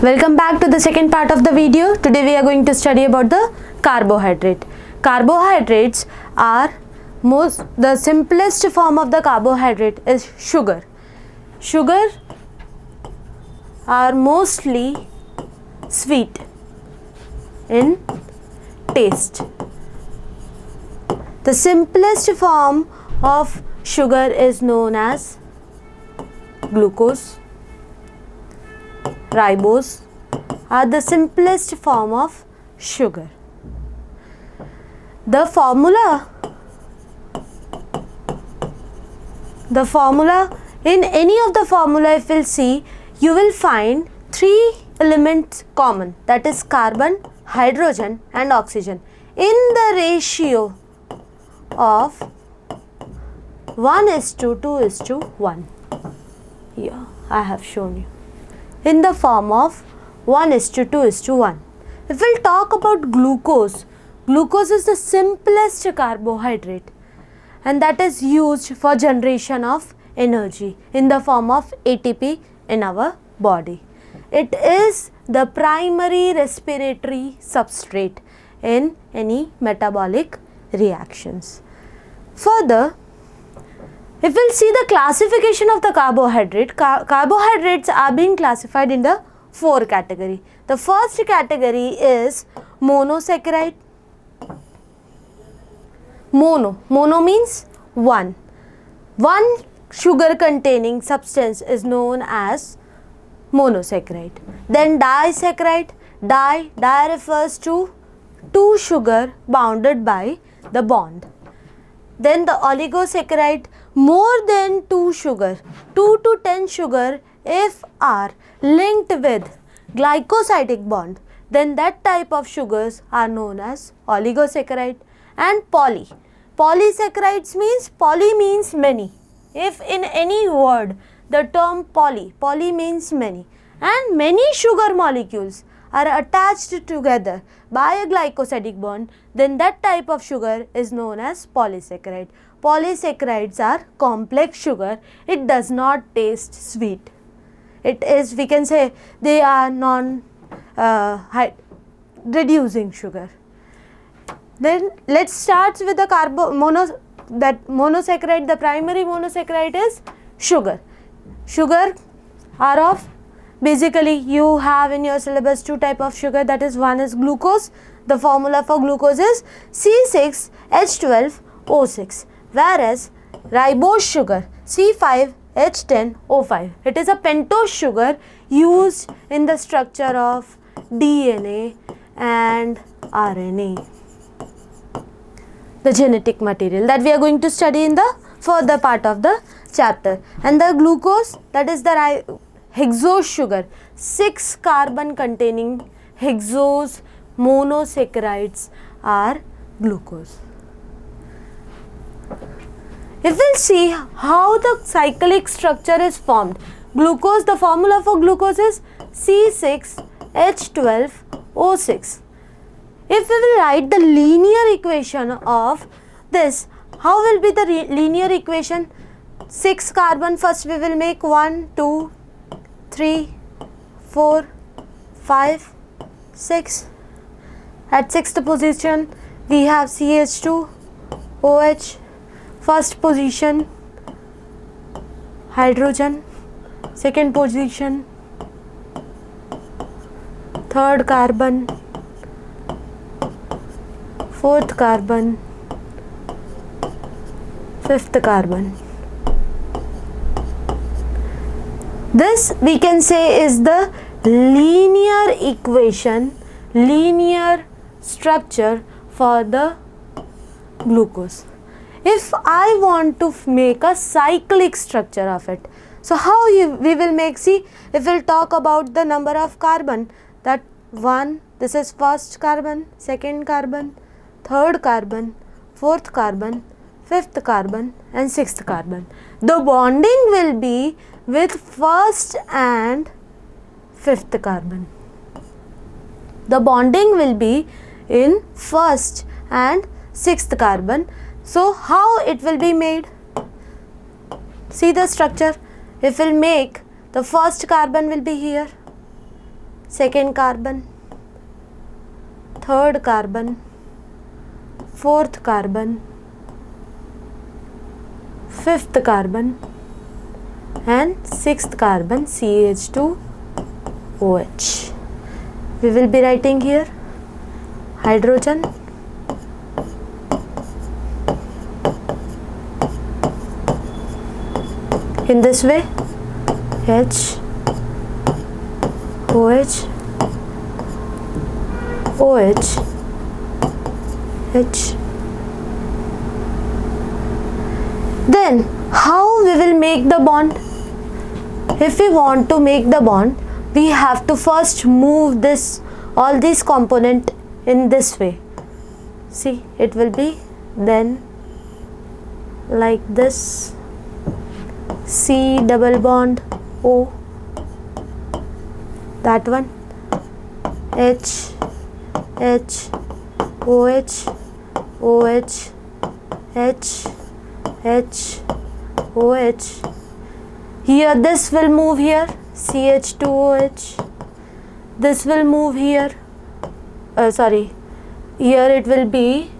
Welcome back to the second part of the video. Today we are going to study about the carbohydrate. Carbohydrates are the simplest form of the carbohydrate is sugar. Sugar are mostly sweet in taste. The simplest form of sugar is known as glucose. Ribose are the simplest form of sugar. The formula in any of the formula, if we'll see, you will find three elements common, that is carbon, hydrogen and oxygen in the ratio of 1:2:1. Here I have shown you in the form of 1:2:1. If we'll talk about glucose, glucose is the simplest carbohydrate and that is used for generation of energy in the form of ATP in our body. It is the primary respiratory substrate in any metabolic reactions. Further, if we'll see the classification of the carbohydrate, carbohydrates are being classified in the four categories. The first category is monosaccharide. Mono means one. One sugar containing substance is known as monosaccharide. Then disaccharide. Di refers to two sugar bounded by the bond. Then the oligosaccharide, more than 2 sugar, 2 to 10 sugar if are linked with glycosidic bond, then that type of sugars are known as oligosaccharide. And polysaccharides means, poly means many. If in any word the term poly means many, and many sugar molecules are attached together by a glycosidic bond, then that type of sugar is known as polysaccharide. Polysaccharides are complex sugar. It does not taste sweet. It is, we can say, they are reducing sugar. Then let's start with the monosaccharide. The primary monosaccharide is sugar. Sugar are of, basically you have in your syllabus two type of sugar, that is one is glucose. The formula for glucose is C6H12O6, whereas ribose sugar C5H10O5. It is a pentose sugar used in the structure of DNA and RNA, the genetic material that we are going to study in the further part of the chapter. And the glucose, that is the hexose sugar, 6 carbon containing hexose monosaccharides are glucose. If we'll see how the cyclic structure is formed, glucose, the formula for glucose is C6H12O6. If we will write the linear equation of this, how will be the linear equation? 6 carbon, first we will make 1, 2, 3, 4, 5, 6. At 6th position we have CH2OH. First position hydrogen, second position third carbon, fourth carbon, fifth carbon. This we can say is the linear equation, linear structure for the glucose. If I want to make a cyclic structure of it, so how we will make, see, if we'll talk about the number of carbon, that 1, this is first carbon, second carbon, third carbon, fourth carbon, fifth carbon and sixth carbon. The bonding will be with first and fifth carbon. The bonding will be in first and sixth carbon. So how it will be made? See the structure. If we'll make, the first carbon will be here, second carbon, third carbon, fourth carbon, fifth carbon and sixth carbon CH2OH. We will be writing here hydrogen, in this way, H, OH, OH, H. Then how we will make the bond? If we want to make the bond, we have to first move all these component in this way. See, it will be then like this, C double bond O, that one, H, H, OH, OH, H, H, OH. Here this will move here, CH2OH. This will move here. Here it will be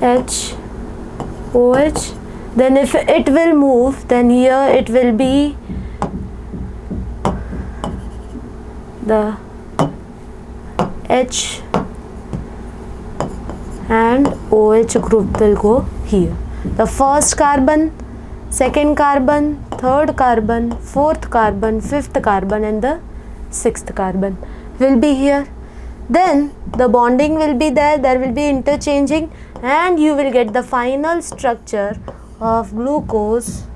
H, OH. Then if it will move, then here it will be the H and OH group will go here. The first carbon, second carbon, third carbon, fourth carbon, fifth carbon and the sixth carbon will be here. Then the bonding will be there will be interchanging, and you will get the final structure of glucose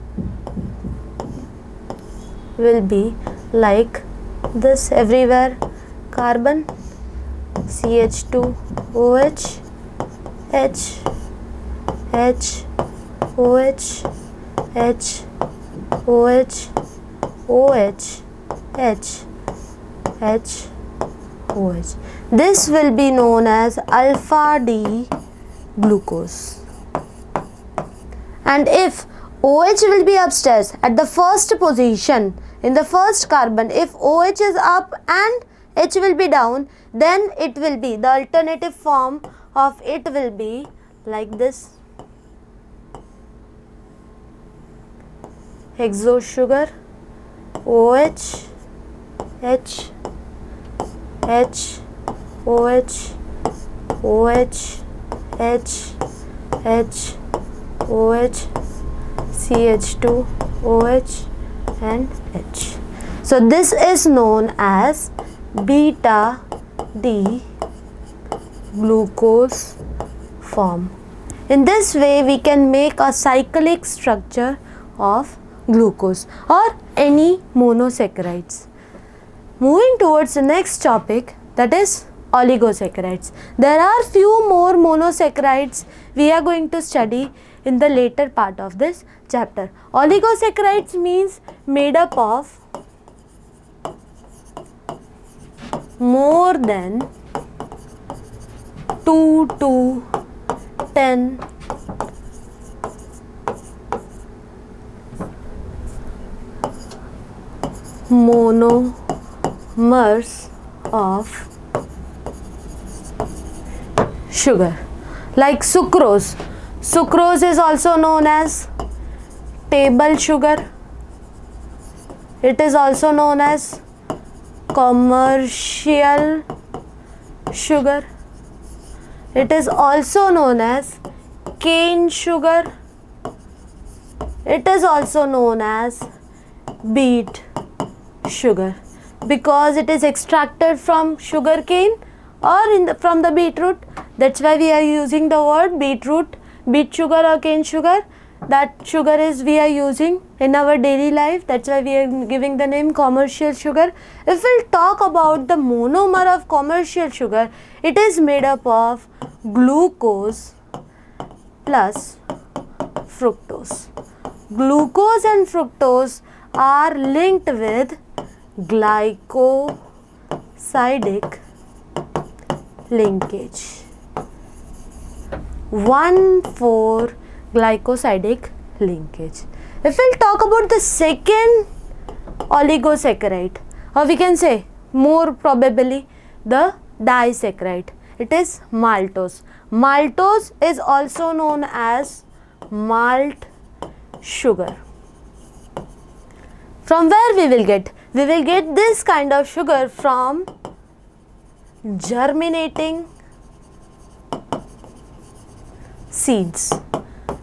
will be like this everywhere. Carbon, CH2OH, H, H, OH, H, OH, OH, H, H, OH. This will be known as alpha D glucose. And if OH will be upstairs at the first position in the first carbon, if OH is up and H will be down, then it will be the alternative form of it will be like this. Hexose sugar, OH, H, H, OH, OH, H, H, OH, CH2, OH and H. So this is known as beta D glucose form. In this way we can make a cyclic structure of glucose or any monosaccharides. Moving towards the next topic, that is oligosaccharides. There are few more monosaccharides we are going to study in the later part of this chapter. Oligosaccharides means made up of more than 2 to 10 monomers of sugar, like sucrose. Sucrose is also known as table sugar. It is also known as commercial sugar. It is also known as cane sugar. It is also known as beet sugar because it is extracted from sugar cane or from the beetroot. That's why we are using the word beetroot, beet sugar or cane sugar. That sugar is we are using in our daily life. That's why we are giving the name commercial sugar. If we'll talk about the monomer of commercial sugar, it is made up of glucose plus fructose. Glucose and fructose are linked with glycosidic linkage. 1,4 glycosidic linkage. If we'll talk about the second oligosaccharide, or we can say more probably the disaccharide, it is maltose. Maltose is also known as malt sugar. From where we will get? We will get this kind of sugar from germinating seeds.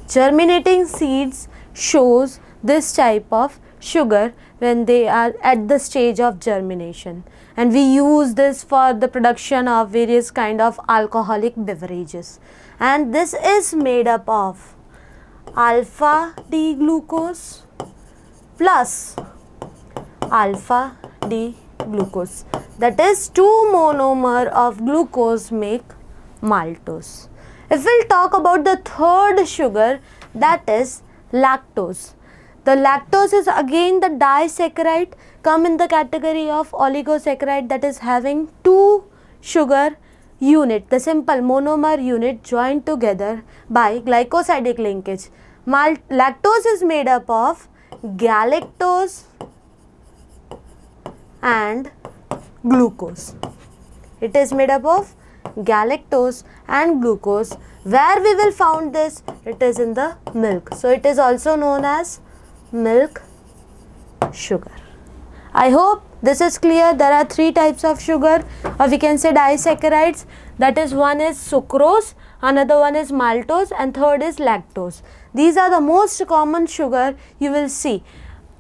Germinating seeds shows this type of sugar when they are at the stage of germination, and we use this for the production of various kind of alcoholic beverages, and this is made up of alpha D glucose plus alpha D glucose, that is 2 monomer of glucose make maltose. If we'll talk about the third sugar, that is lactose. The lactose is again the disaccharide, come in the category of oligosaccharide, that is having 2 sugar unit, the simple monomer unit joined together by glycosidic linkage. Lactose is made up of galactose and glucose. It is made up of galactose and glucose. Where we will found this? It is in the milk. So it is also known as milk sugar. I hope this is clear. There are 3 types of sugar, or we can say disaccharides. That is, one is sucrose, another one is maltose, and third is lactose. These are the most common sugar you will see.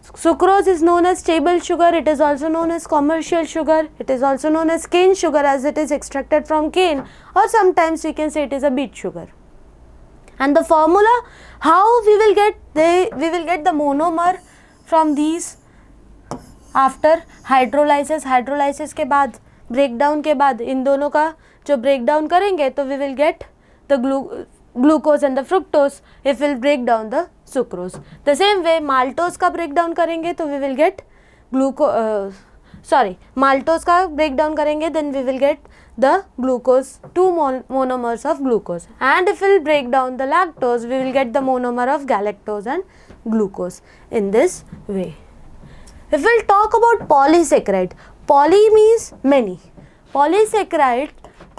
Sucrose is known as table sugar. It is also known as commercial sugar. It is also known as cane sugar as it is extracted from cane, or sometimes we can say it is a beet sugar. And the formula, how we will get the monomer from these after hydrolysis. Hydrolysis के बाद, breakdown के बाद, इन दोनों का जो breakdown करेंगे तो we will get the glucose and the fructose if we'll break down the sucrose. The same way maltose का breakdown करेंगे तो we will get maltose का breakdown करेंगे, then we will get the glucose, 2 monomers of glucose, and if we'll break down the lactose we will get the monomer of galactose and glucose in this way. If we'll talk about polysaccharide, poly means many. Polysaccharide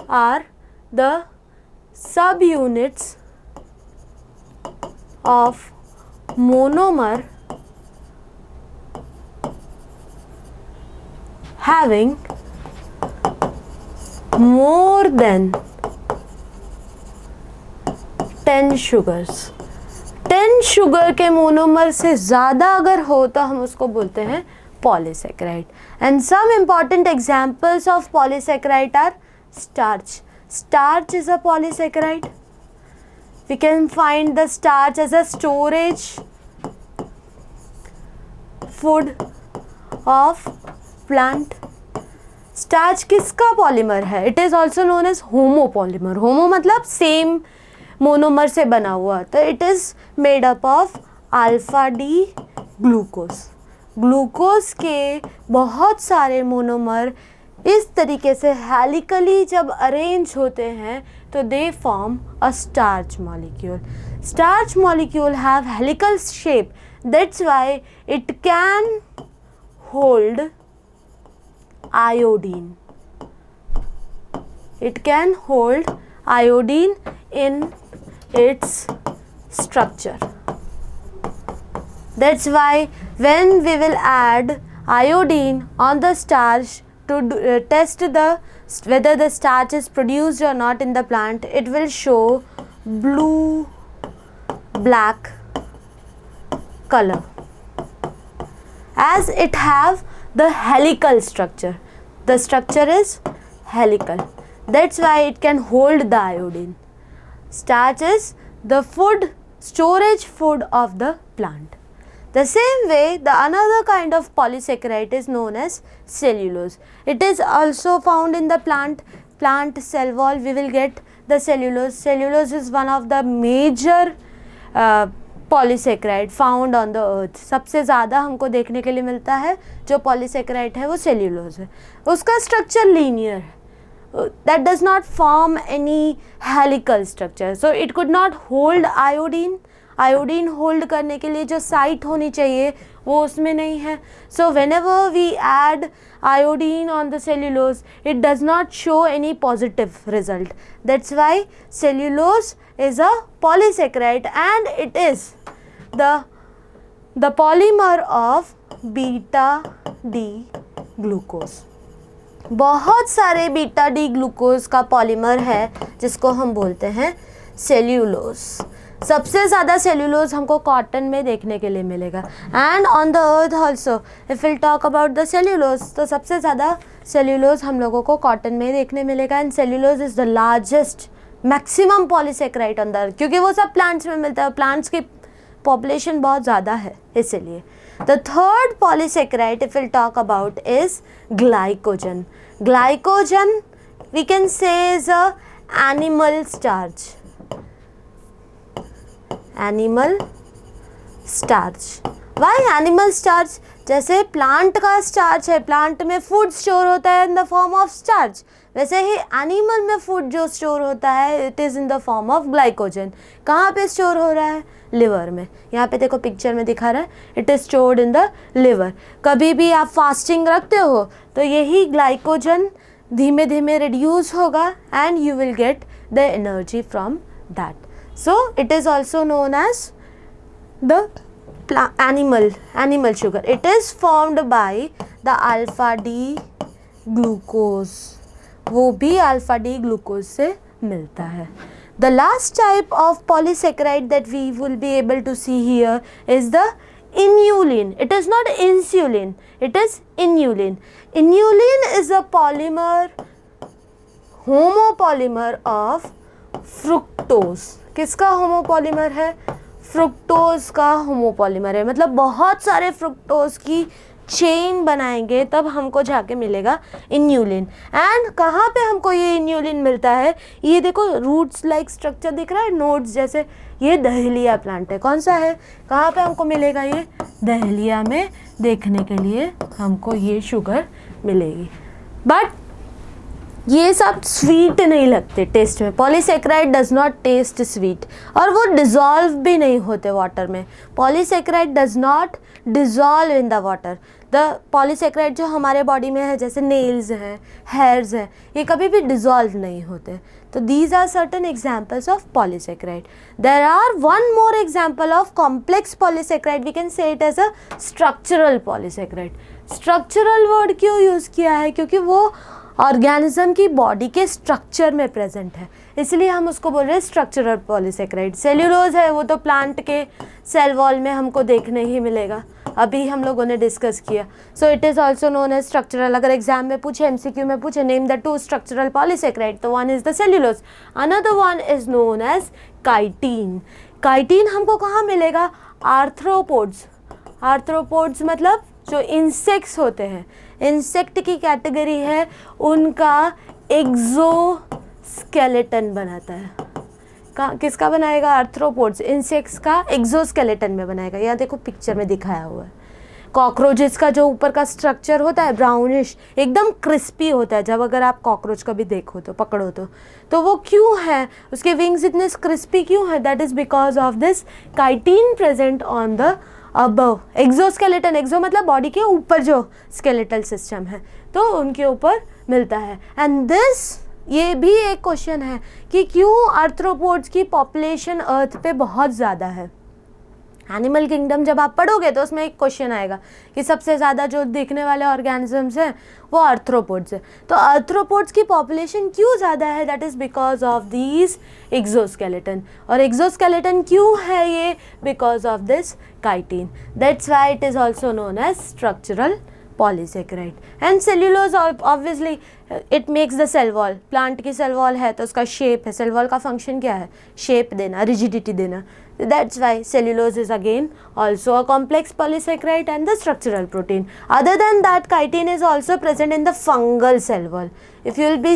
are the subunits of monomer having more than 10 sugars. 10 sugar के monomer से ज़्यादा अगर हो तो हम उसको बोलते हैं polysaccharide. And some important examples of polysaccharide are starch. Starch is a polysaccharide. We can find the starch as a storage food of plant. Starch किसका पॉलीमर है? It is also known as homopolymer. Homo मतलब same monomer से बना हुआ, तो it is made up of alpha D glucose. Glucose के बहुत सारे मोनोमर इस तरीके से हेलिकली जब अरेंज होते हैं तो they form a starch molecule. Starch molecule have helical shape, that's why it can hold iodine. It can hold iodine in its structure. That's why when we will add iodine on the starch to test whether the starch is produced or not in the plant, it will show blue black color as it have the helical structure. The structure is helical. That's why it can hold the iodine. Starch is the food, storage food of the plant. The same way, the another kind of polysaccharide is known as cellulose. It is also found in the plant cell wall. We will get the cellulose. Cellulose is one of the major polysaccharide found on the earth. सबसे ज़्यादा हमको देखने के लिए मिलता है जो polysaccharide है वो सेल्यूलोज है. उसका स्ट्रक्चर लीनियर है, that does not form any helical structure, so it could not hold iodine. Iodine hold करने के लिए जो साइट होनी चाहिए वो उसमें नहीं है. सो whenever we add iodine on the cellulose, it does not show any positive result. That's why cellulose is a polysaccharide and it is the polymer of beta D glucose. बहुत सारे बीटा डी ग्लूकोज का polymer है जिसको हम बोलते हैं cellulose. सबसे ज़्यादा सेल्यूलोज हमको कॉटन में देखने के लिए मिलेगा. And on the earth also if will talk about the cellulose, तो सबसे ज़्यादा सेल्यूलोज हम लोगों को कॉटन में देखने मिलेगा. And cellulose is the largest maximum polysaccharide on the earth, क्योंकि वो सब प्लांट्स में मिलता है. प्लांट्स की पॉपुलेशन बहुत ज़्यादा है इसलिए. The third polysaccharide if we'll talk about is glycogen. Glycogen we can say is a animal starch. Animal starch. Why animal starch? जैसे प्लांट का स्टार्च है, प्लांट में फूड स्टोर होता है in the form of starch, वैसे ही animal में food जो store होता है it is in the form of glycogen. कहाँ पे स्टोर हो रहा है? लिवर में. यहाँ पे देखो पिक्चर में दिखा रहा है, it is stored in the liver. कभी भी आप फास्टिंग रखते हो तो यही ग्लाइकोजन धीमे धीमे रिड्यूस होगा and you will get the energy from that. So it is also known as the animal sugar. It is formed by the alpha D glucose. वो भी alpha D glucose से मिलता है. The last type of polysaccharide that we will be able to see here is the inulin. It is not insulin, it is inulin. Inulin is a polymer, homopolymer of fructose. किसका homopolymer है? Fructose का homopolymer है. मतलब बहुत सारे fructose की chain बनाएंगे तब हमको जाके मिलेगा इन्यूलिन. एंड कहाँ पे हमको ये इन्यूलिन मिलता है? ये देखो रूट्स लाइक स्ट्रक्चर दिख रहा है, नोड्स जैसे. ये दहलिया प्लांट है. कौन सा है? कहाँ पे हमको मिलेगा? ये दहलिया में देखने के लिए हमको ये शुगर मिलेगी. बट ये सब स्वीट नहीं लगते टेस्ट में. Polysaccharide does not test sweet और वो डिज़ोल्व भी नहीं होते वाटर में. Polysaccharide does not dissolve in the water. The polysaccharide जो हमारे बॉडी में है जैसे नेल्स है, हेयर्स है, ये कभी भी डिज़ोल्व नहीं होते. तो these are certain examples of polysaccharide. There are one more example of complex polysaccharide. We can say it as a structural polysaccharide. Structural word क्यों यूज़ किया है? क्योंकि वो ऑर्गेनिज्म की बॉडी के स्ट्रक्चर में प्रेजेंट है, इसलिए हम उसको बोल रहे हैं स्ट्रक्चरल पॉलीसेक्राइड. सेल्यूलोज है वो तो प्लांट के सेल वॉल में हमको देखने ही मिलेगा, अभी हम लोगों ने डिस्कस किया. So it is also known as structural. अगर एग्जाम में पूछे, एमसीक्यू में पूछे, name the two structural polysaccharide, तो one is the cellulose, another one is known as chitin. Chitin हमको कहाँ मिलेगा? आर्थ्रोपोड्स. आर्थ्रोपोड्स मतलब जो इंसेक्ट्स होते हैं, इंसेक्ट की कैटेगरी है, उनका एक्सोस्केलेटन बनाता है. किसका बनाएगा? आर्थ्रोपोड्स. इंसेक्ट्स का एक्सोस्केलेटन में बनाएगा. यहाँ देखो पिक्चर में दिखाया हुआ है. कॉकरोचेस का जो ऊपर का स्ट्रक्चर होता है ब्राउनिश, एकदम क्रिस्पी होता है. जब अगर आप कॉकरोच कभी देखो तो, पकड़ो तो वो क्यों है? उसके विंग्स इतने क्रिस्पी क्यों है? That is because of this chitin present on the above. Exoskeleton, exo मतलब बॉडी के ऊपर जो स्केलेटल सिस्टम है, तो उनके ऊपर मिलता है. एंड दिस, ये भी एक क्वेश्चन है कि क्यों आर्थ्रोपोड्स की पॉपुलेशन अर्थ पे बहुत ज़्यादा है. एनिमल किंगडम जब आप पढ़ोगे तो उसमें एक क्वेश्चन आएगा कि सबसे ज़्यादा जो दिखने वाले ऑर्गेनिजम्स हैं वो आर्थ्रोपोड्स है. तो आर्थ्रोपोड्स की पॉपुलेशन क्यों ज़्यादा है? That is because of these exoskeleton. और एक्सोस्केलेटन क्यों है ये? Because of this chitin. That's why it is also known as structural polysaccharide. And cellulose obviously it makes the cell wall. Plant की cell wall है तो उसका shape है. Cell wall का फंक्शन क्या है? शेप देना, रिजिडिटी देना. That's why cellulose is again also a complex polysaccharide and the structural protein. Other than that, chitin is also present in the fungal cell wall. If you will be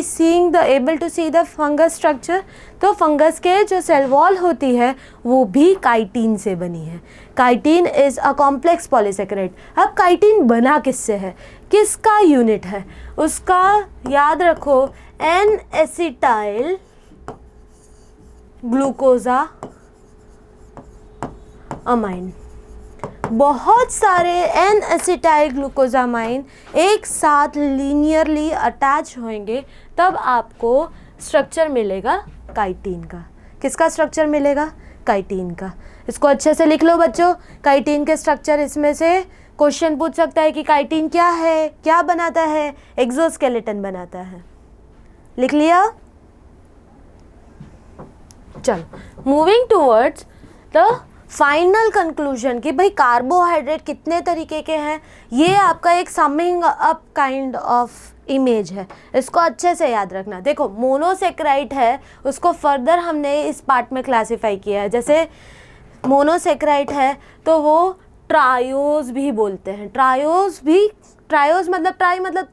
able to see the fungus structure, तो fungus के जो cell wall होती है वो भी chitin से बनी है. Chitin is a complex polysaccharide. अब chitin बना किससे है? किसका यूनिट है? उसका याद रखो, N-acetyl glucosa अमाइन, बहुत सारे एन एसिटाइल ग्लूकोजामाइन एक साथ लीनियरली अटैच होंगे, तब आपको स्ट्रक्चर मिलेगा काइटिन का। किसका स्ट्रक्चर मिलेगा? काइटिन का। इसको अच्छे से लिख लो बच्चों, काइटिन के स्ट्रक्चर। इसमें से क्वेश्चन पूछ सकता है कि काइटिन क्या है, क्या बनाता है? एक्सोस्केलेटन बनाता है। लिख लिया? चलो, moving towards the final conclusion कि भाई कार्बोहाइड्रेट कितने तरीके के हैं, ये आपका एक summing up kind of image है। इसको अच्छे से याद रखना। देखो, मोनोसेक्राइड है, उसको फर्दर हमने इस पार्ट में क्लासिफाई किया है। जैसे मोनोसेक्राइड है तो वो ट्रायोज भी बोलते हैं। ट्रायोज मतलब ट्राई मतलब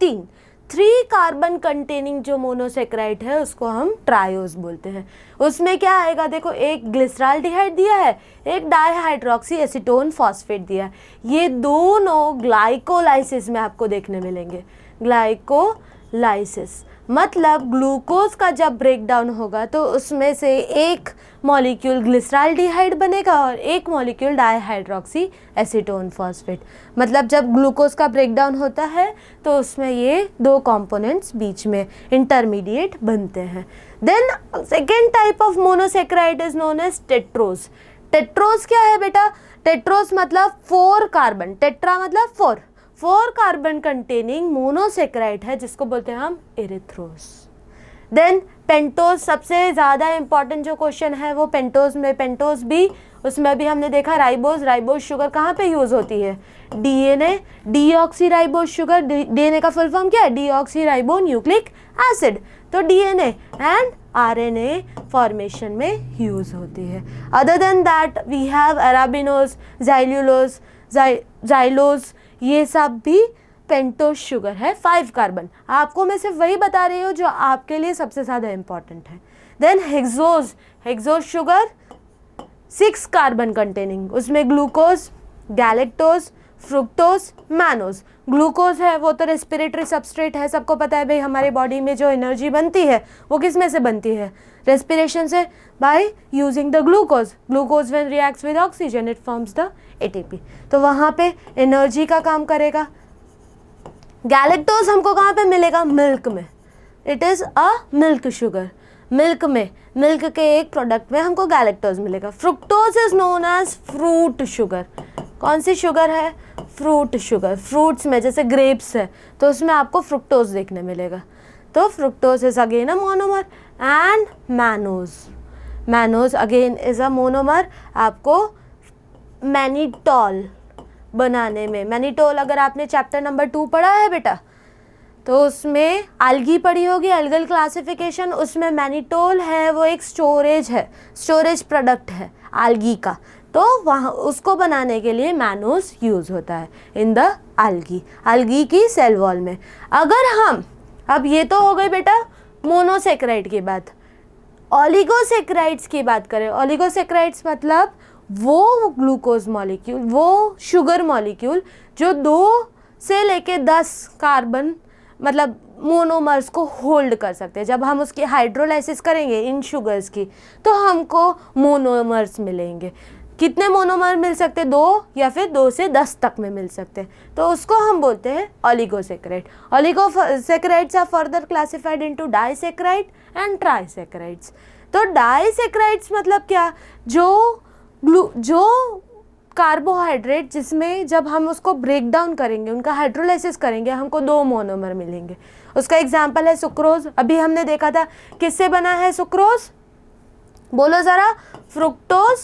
3 कार्बन कंटेनिंग जो मोनोसेक्राइड है उसको हम ट्रायोज बोलते हैं। उसमें क्या आएगा? देखो, एक ग्लिसरॉल्डिहाइड दिया है, एक डाइहाइड्रोक्सी एसीटोन फॉस्फेट दिया है। ये दोनों ग्लाइकोलाइसिस में आपको देखने मिलेंगे। ग्लाइकोलाइसिस मतलब ग्लूकोज का जब ब्रेक डाउन होगा तो उसमें से एक मॉलिक्यूल ग्लिसरॉल्डिहाइड बनेगा और एक मॉलिक्यूल डाइहाइड्रोक्सी एसीटोन फॉस्फेट। मतलब जब ग्लूकोज का ब्रेक डाउन होता है तो उसमें ये 2 कंपोनेंट्स बीच में इंटरमीडिएट बनते हैं। Then second type of monosaccharide is known as tetrose. Tetrose क्या है बेटा? टेट्रोज मतलब 4 कार्बन, टेट्रा मतलब 4 कार्बन कंटेनिंग मोनोसेक्राइड है जिसको बोलते हैं हम एरिथ्रोज। देन पेंटोज, सबसे ज़्यादा इंपॉर्टेंट जो क्वेश्चन है वो पेंटोज में। पेंटोज भी, उसमें भी हमने देखा राइबोज शुगर कहाँ पे यूज़ होती है? DNA, deoxy ribose sugar. DNA का फुल फॉर्म क्या है? Deoxy ribo nucleic acid. तो डीएनए एंड आरएनए फॉर्मेशन में यूज़ होती है। Other than that we have arabinose, xylulose, xylose, ये सब भी पेंटोज शुगर है। 5 कार्बन। आपको मैं सिर्फ वही बता रही हूँ जो आपके लिए सबसे ज़्यादा इम्पॉर्टेंट है। Then hexose sugar 6 carbon containing, उसमें glucose, galactose, fructose, mannose. Glucose है वो तो रेस्पिरेटरी सबस्ट्रेट है, सबको पता है भाई। हमारे बॉडी में जो एनर्जी बनती है वो किस में से बनती है? रेस्पिरेशन से, by using the glucose. Glucose when reacts with oxygen it forms the ATP, तो वहाँ पे एनर्जी का काम करेगा। गैलेक्टोज हमको कहाँ पे मिलेगा? मिल्क में। It is a milk sugar. Milk में, मिल्क के एक प्रोडक्ट में हमको गैलेक्टोज मिलेगा। Fructose is known as fruit sugar. कौन सी शुगर है? Fruit sugar. फ्रूट्स में जैसे ग्रेप्स है तो उसमें आपको फ्रुक्टोज देखने मिलेगा। तो fructose is again a monomer. And mannose again is a monomer. आपको मैनिटोल बनाने में, मैनिटोल अगर आपने चैप्टर नंबर 2 पढ़ा है बेटा तो उसमें आल्गी पढ़ी होगी, एल्गल क्लासिफिकेशन, उसमें मैनिटोल है वो एक स्टोरेज है, स्टोरेज प्रोडक्ट है आल्गी का। तो वहाँ उसको बनाने के लिए मैनोज यूज़ होता है इन द आल्गी की सेल वॉल में। अगर हम, अब ये तो हो गई बेटा मोनोसेक्राइड की बात। ओलिगोसेक्राइड्स की बात करें, ओलिगोसेक्राइड्स मतलब वो ग्लूकोज मॉलिक्यूल, वो शुगर मॉलिक्यूल जो 2 से लेके 10 कार्बन मतलब मोनोमर्स को होल्ड कर सकते हैं। जब हम उसकी हाइड्रोलाइसिस करेंगे इन शुगर्स की तो हमको मोनोमर्स मिलेंगे। कितने मोनोमर मिल सकते? 2 या फिर 2 से 10 तक में मिल सकते हैं, तो उसको हम बोलते हैं oligosaccharide. Oligosaccharides are further classified into disaccharide and trisaccharides. तो डाइसेक्राइड्स मतलब क्या? जो कार्बोहाइड्रेट जिसमें जब हम उसको ब्रेक डाउन करेंगे, उनका हाइड्रोलाइसिस करेंगे, हमको 2 मोनोमर मिलेंगे। उसका एग्जाम्पल है सुक्रोज। अभी हमने देखा था किससे बना है सुक्रोज? बोलो ज़रा। Fructose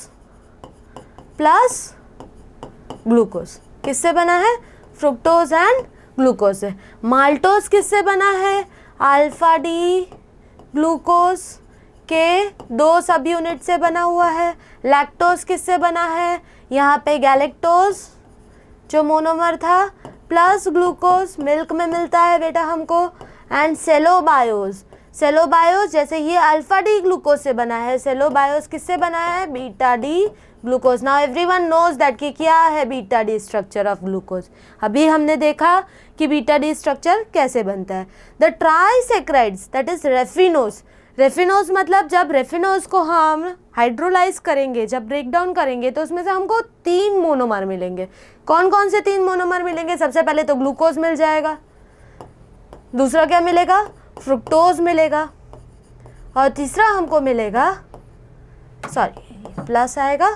plus glucose. किससे बना है? फ्रुक्टोज एंड ग्लूकोज से। माल्टोज किससे बना है? अल्फा डी ग्लूकोज के 2 सब यूनिट से बना हुआ है। लैक्टोज किससे बना है? यहाँ पे गैलेक्टोज जो मोनोमर था प्लस ग्लूकोज मिल्क में मिलता है बेटा हमको। एंड सेलोबायोज जैसे ये अल्फा डी ग्लूकोज से बना है, सेलोबायोज किससे बना है? Beta D glucose. Now everyone knows that कि क्या है beta D structure of glucose. अभी हमने देखा कि बीटा डी स्ट्रक्चर कैसे बनता है। The trisaccharides that is raffinose. Raffinose मतलब जब रेफिनोज को हम हाइड्रोलाइज करेंगे, जब ब्रेक डाउन करेंगे तो उसमें से हमको 3 मोनोमर मिलेंगे। कौन कौन से 3 मोनोमर मिलेंगे? सबसे पहले तो ग्लूकोज मिल जाएगा, दूसरा क्या मिलेगा? फ्रुक्टोज मिलेगा, और तीसरा हमको मिलेगा, प्लस आएगा,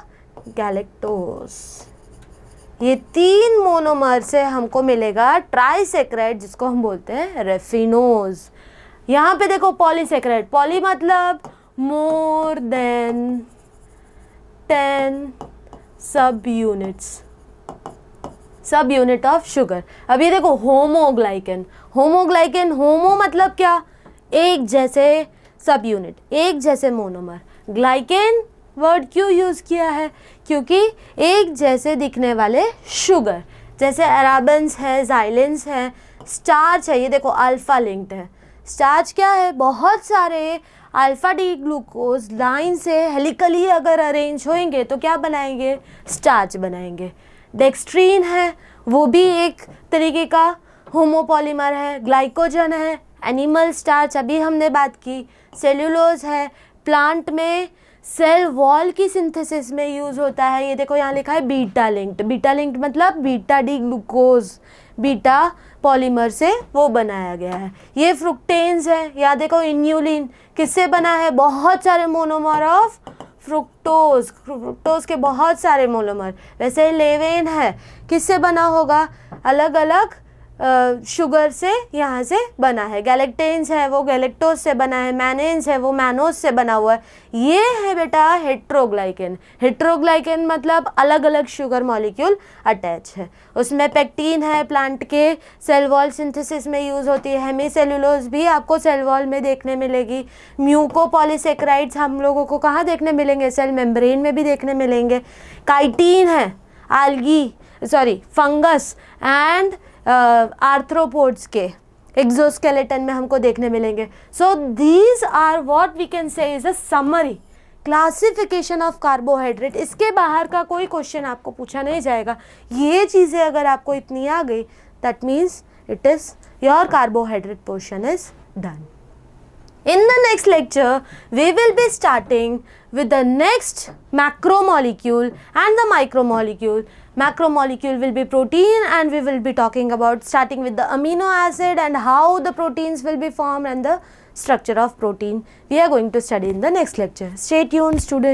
गैलेक्टोज। ये 3 मोनोमर से हमको मिलेगा ट्राइसेक्राइड, जिसको हम बोलते हैं रेफिनोज। यहाँ पे देखो पॉलीसेक्राइड, पॉली मतलब मोर देन 10 सब यूनिट ऑफ शुगर। अब ये देखो होमोग्लाइकन, होमोग्लाइकन, होमो मतलब क्या? एक जैसे सब यूनिट, एक जैसे मोनोमर। ग्लाइकेन वर्ड क्यों यूज़ किया है? क्योंकि एक जैसे दिखने वाले शुगर, जैसे अराबेन्स है, जाइलेंस है, स्टार्च है, ये देखो अल्फा लिंक्ड है। स्टार्च क्या है? बहुत सारे अल्फा डी ग्लूकोज लाइन से हेलिकली अगर अरेंज होंगे तो क्या बनाएंगे? स्टार्च बनाएंगे। डेक्स्ट्रीन है, वो भी एक तरीके का होमोपॉलीमर है। ग्लाइकोजन है, एनिमल स्टार्च अभी हमने बात की। सेल्यूलोज है, प्लांट में सेल वॉल की सिंथेसिस में यूज़ होता है। ये देखो यहाँ लिखा है बीटा लिंक्ड, बीटा लिंक्ड मतलब beta D glucose, beta polymer से वो बनाया गया है। ये फ्रुक्टेन्स है, यहाँ देखो इन्यूलिन किससे बना है? बहुत सारे मोनोमर ऑफ फ्रुक्टोज, फ्रुक्टोज के बहुत सारे मोनोमर। वैसे लेवेन है, किससे बना होगा? अलग अलग शुगर से यहाँ से बना है। गैलेक्टेन्स है, वो गैलेक्टोज से बना है। मैनेन्स है, वो मैनोज से बना हुआ है। ये है बेटा हेट्रोग्लाइकन। हेट्रोग्लाइकन मतलब अलग अलग शुगर मॉलिक्यूल अटैच है। उसमें पेक्टीन है, प्लांट के सेल वॉल सिंथेसिस में यूज़ होती है। हेमीसेल्यूलोज भी आपको सेल वॉल में देखने मिलेगी। म्यूकोपॉलीसेक्राइड्स हम लोगों को कहाँ देखने मिलेंगे? सेल मेम्ब्रेन में भी देखने मिलेंगे। काइटीन है, फंगस एंड आर्थ्रोपोड्स के एक्सोस्केलेटन में हमको देखने मिलेंगे। So these are what we can say is a summary classification of carbohydrate. इसके बाहर का कोई क्वेश्चन आपको पूछा नहीं जाएगा। ये चीज़ें अगर आपको इतनी आ गई, that means it is your carbohydrate portion is done. In the next lecture, we will be starting with the next macromolecule and the micromolecule. Macromolecule will be protein, and we will be talking about starting with the amino acid and how the proteins will be formed and the structure of protein. We are going to study in the next lecture. Stay tuned, students.